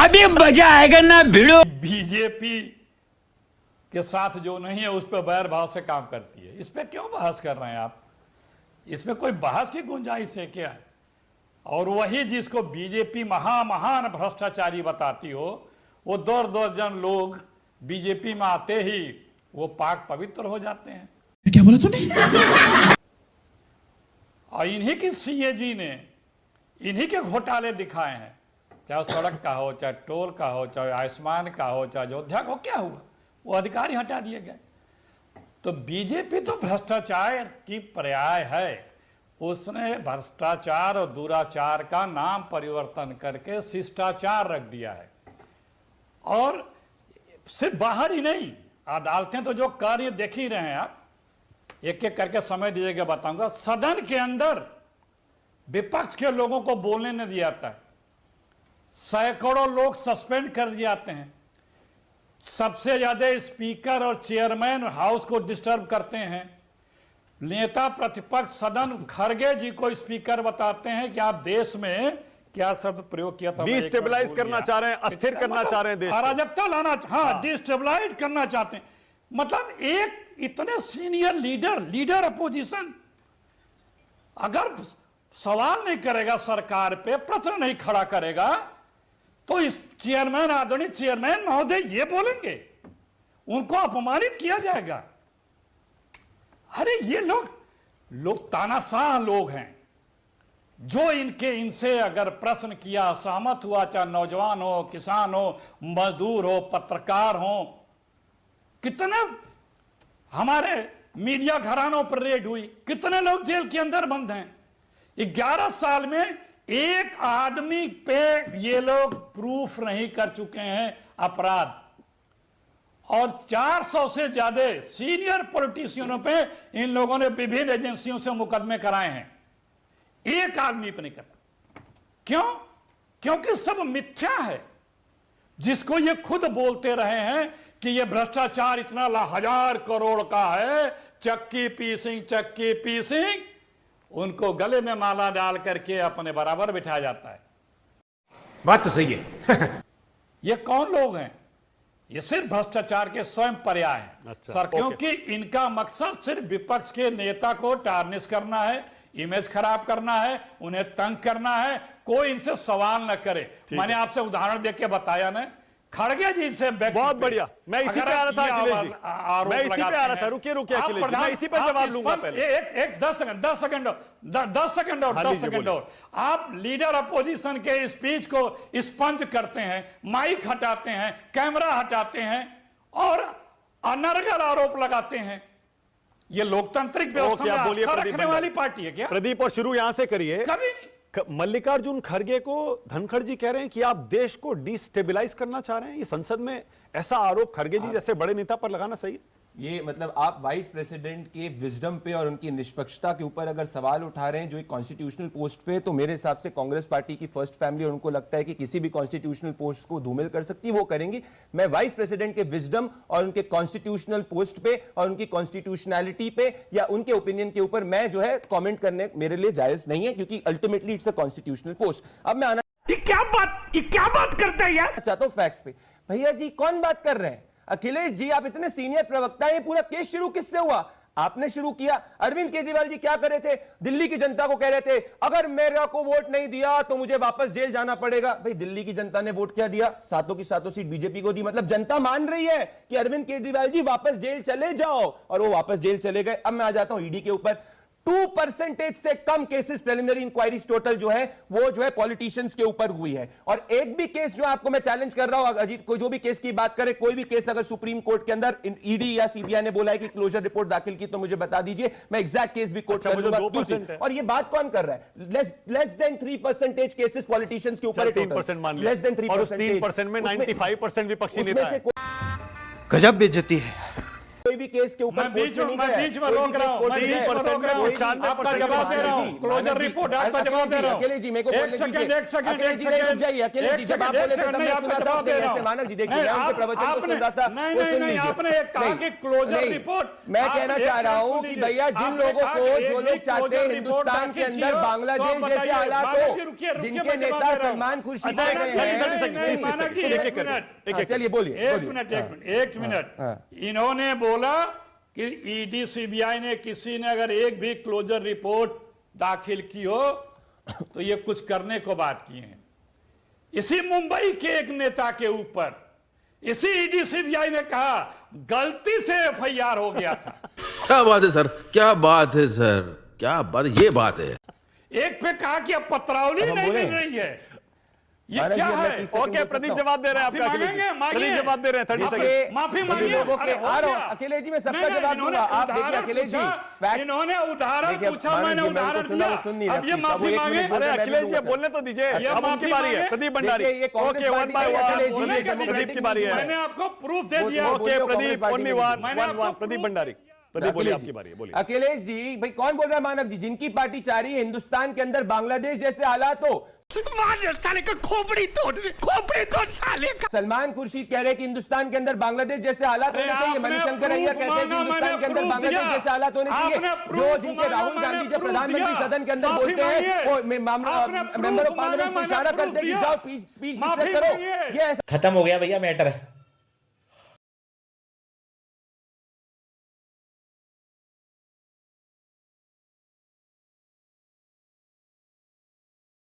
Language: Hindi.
अभी मजा आएगा ना भिड़ो। बीजेपी के साथ जो नहीं है उस पर बैर भाव से काम करती है। इस पर क्यों बहस कर रहे हैं आप? इसमें कोई बहस की गुंजाइश है क्या? और वही जिसको बीजेपी महान भ्रष्टाचारी बताती हो, वो दो दर्जन लोग बीजेपी में आते ही वो पाक पवित्र हो जाते हैं। क्या बोला तूने? और इन्हीं की सीएजी ने इन्हीं के घोटाले दिखाए हैं, चाहे सड़क का हो, चाहे टोल का हो, चाहे आयुष्मान का हो, चाहे अयोध्या का हो। क्या हुआ? वो अधिकारी हटा दिए गए। तो बीजेपी तो भ्रष्टाचार की पर्याय है। उसने भ्रष्टाचार और दुराचार का नाम परिवर्तन करके शिष्टाचार रख दिया है। और सिर्फ बाहर ही नहीं, अदालतें तो जो कार्य देख ही रहे हैं आप, एक एक करके समय दीजिएगा बताऊंगा। सदन के अंदर विपक्ष के लोगों को बोलने नहीं दिया जाता है। सैकड़ों लोग सस्पेंड कर दिए जाते हैं। सबसे ज्यादा स्पीकर और चेयरमैन हाउस को डिस्टर्ब करते हैं। नेता प्रतिपक्ष सदन खड़गे जी को स्पीकर बताते हैं कि आप देश में क्या शब्द प्रयोग किया था, डिस्टेबलाइज करना चाह रहे हैं, अस्थिर करना चाह रहे हैं देश को, अराजकता लाना, हाँ, डिस्टेबलाइज करना चाहते हैं। मतलब एक इतने सीनियर लीडर अपोजिशन अगर सवाल नहीं करेगा, सरकार पे प्रश्न नहीं खड़ा करेगा, तो इस चेयरमैन, आदरणीय चेयरमैन महोदय ये बोलेंगे, उनको अपमानित किया जाएगा। अरे ये लोग तानाशाह लोग हैं। जो इनसे अगर प्रश्न किया, सहमत हुआ, चाहे नौजवान हो, किसान हो, मजदूर हो, पत्रकार हो, कितने हमारे मीडिया घरानों पर रेड हुई, कितने लोग जेल के अंदर बंद हैं। 11 साल में एक आदमी पे ये लोग प्रूफ नहीं कर चुके हैं अपराध, और 400 से ज्यादा सीनियर पॉलिटिशियनों पे इन लोगों ने विभिन्न एजेंसियों से मुकदमे कराए हैं। एक आदमी पे नहीं करता। क्यों? क्योंकि सब मिथ्या है। जिसको ये खुद बोलते रहे हैं कि ये भ्रष्टाचार इतना 1000 करोड़ का है, चक्की पीसिंग, उनको गले में माला डाल करके अपने बराबर बिठाया जाता है। बात तो सही है। ये कौन लोग हैं? ये सिर्फ भ्रष्टाचार के स्वयं पर्याय हैं। अच्छा, सर, क्योंकि इनका मकसद सिर्फ विपक्ष के नेता को टार्निश करना है, इमेज खराब करना है, उन्हें तंग करना है, कोई इनसे सवाल न करे। मैंने आपसे उदाहरण देके बताया ना, खड़गे जी से बहुत बढ़िया। मैं इसी पे आ रहा था अखिलेश जी, मैं इसी पे आ रहा था। रुकिए अखिलेश जी, मैं इसी पे जवाब लूंगा पहले। एक 10 सेकंड और आप लीडर अपोजिशन के स्पीच को स्पंज करते हैं, माइक हटाते हैं, कैमरा हटाते हैं और अनर्गल आरोप लगाते हैं। ये लोकतांत्रिक व्यवस्था में आस्था रखने वाली पार्टी है क्या? प्रदीप, और शुरू यहां से करिए। कभी नहीं। मल्लिकार्जुन खड़गे को धनखड़ जी कह रहे हैं कि आप देश को डिस्टेबलाइज करना चाह रहे हैं। ये संसद में ऐसा आरोप खड़गे जी जैसे बड़े नेता पर लगाना सही है? ये मतलब आप वाइस प्रेसिडेंट के विजडम पे और उनकी निष्पक्षता के ऊपर अगर सवाल उठा रहे हैं जो एक कॉन्स्टिट्यूशनल पोस्ट पे, तो मेरे हिसाब से कांग्रेस पार्टी की फर्स्ट फैमिली और उनको लगता है कि किसी भी कॉन्स्टिट्यूशनल पोस्ट को धूमिल कर सकती है, वो करेंगी। मैं वाइस प्रेसिडेंट के विजडम और उनके कॉन्स्टिट्यूशनल पोस्ट पे और उनकी कॉन्स्टिट्यूशनैलिटी पे या उनके ओपिनियन के ऊपर मैं जो है कॉमेंट करने मेरे लिए जायज नहीं है, क्योंकि ultimately it's a constitutional post. अब मैं आना ये क्या बात करता है यार? चाहता हूं फैक्ट्स पे। भैया जी कौन बात कर रहे हैं? अखिलेश जी, आप इतने सीनियर प्रवक्ता हैं, ये पूरा केस शुरू किससे हुआ? आपने शुरू किया। अरविंद केजरीवाल जी क्या कर रहे थे? दिल्ली की जनता को कह रहे थे अगर मेरा को वोट नहीं दिया तो मुझे वापस जेल जाना पड़ेगा। भाई दिल्ली की जनता ने वोट क्या दिया? सातों की सातों सीट बीजेपी को दी। मतलब जनता मान रही है कि अरविंद केजरीवाल जी वापस जेल चले जाओ, और वो वापस जेल चले गए। अब मैं आ जाता हूं ईडी के ऊपर। 2% से कम केसेस प्रिलिमिनरी इंक्वायरीज टोटल जो है वो जो है पॉलिटिशियंस के ऊपर हुई है। और एक भी केस जो आपको मैं चैलेंज कर रहा हूं, अजीत कोई जो भी केस की बात करे, कोई भी केस अगर सुप्रीम कोर्ट के अंदर ईडी या सीबीआई ने बोला है कि क्लोजर रिपोर्ट दाखिल की, तो मुझे बता दीजिए, मैं एग्जैक्ट केस भी कोर्ट कर दूंगा। और ये बात कौन कर रहा है? लेस देन 3% केसेस पॉलिटिशियंस के ऊपर, 3% मान लिया, लेस देन 3%, और उस 3% में 95% विपक्षी नेता है। गजब बेइज्जती है। कोई भी केस के ऊपर मैं बीच में रोक रहा हूं, मैं बीच में रोक रहा हूं, आपका जवाब दे रहा हूं, क्लोजर रिपोर्ट आपका जवाब दे रहा हूं। अखिलेश जी मेरे को एक बोलने सेकंड, दीजिए। एक सेकंड, अखिलेश एक जी, नहीं रुक सेकंड, जाइए। अखिलेश जी, जब आप बोले थे तब मैं सुन रहा था। ऐसे मानक जी देखिए, मैं उनके प्रवचन को सुन रहा था। नहीं वो नहीं सुन नहीं, लीजिए। आपने एक कहा कि क्लोजर नहीं, रिपोर्ट, मैं कहना चाह रहा हूं कि भैया जिन लोगों को जो लोग चाहते हैं हिंदुस्तान के अंदर बांग्लादेश जैसे हालात हो, जिनके नेता सलमान खुर्शीद कह रहे हैं, चलिए बोलिए। एक मिनट, इन्होंने बोला कि ईडी सीबीआई ने किसी ने अगर एक भी क्लोजर रिपोर्ट दाखिल की हो तो ये कुछ करने को बात की है। इसी मुंबई के एक नेता के ऊपर इसी ईडी सीबीआई ने कहा गलती से एफआईआर हो गया था। क्या बात है सर, क्या बात है सर, क्या बात, ये बात है। एक पे कहा कि अब पत्रावली नहीं मिल रही है, ये क्या है? ओके, प्रदीप जवाब दे रहे हैं आपका। प्रदीप जवाब दे रहे हैं 30 सेकंड। माफी मांगिए लोगों के अरे आ रहा हो हूं गया। अखिलेश जी, मैं सबका नहीं, जवाब इन्होंने दूंगा। आप देखिए उदाहरण अखिलेश जी, पूछा, facts- इन्होंने उदाहरण देखिए, पूछा, मैंने मानक जी, उदाहरण सुन रहा दिया। हूं, सुन नहीं अब ये रहा। माफी एक मांगे। मिनट बोले, अरे मैं भी अखिलेश जी दूंगा। बोलने तो दीजिए, ये अब उनकी माफी बारी है। मांगे। प्रदीप भंडारी। देखिए, ये Congress okay, one by party का अखिलेश जी, वन। ये प्रदीप की बारी है। मैंने आपको प्रूफ दे दिया। बोलिए, okay Pradeep, Congress only party one मैंने वन आपको वन। प्रदीप भंडारी, प्रदीप बोलिए, आपकी बारी है, बोलिए। अखिलेश जी भाई, कौन बोल रहा है मानक जी? जिनकी पार्टी चाह रही है हिंदुस्तान के अंदर बांग्लादेश जैसे हालात हो, साले का खोपड़ी तोड़ साले का। सलमान खुर्शीद कह रहे हैं कि हिंदुस्तान के अंदर बांग्लादेश जैसे हालात होने चाहिए। मणिशंकर अय्यर कहते हैं कि हिंदुस्तान के अंदर बांग्लादेश जैसे हालात होने चाहिए। जो जिनके राहुल गांधी जब प्रधानमंत्री सदन के अंदर बोलते हैं, वो मेंबर ऑफ पार्लियामेंट को इशारा करते हैं कि जाओ स्पीच करो। ये खत्म हो गया भैया मैटर।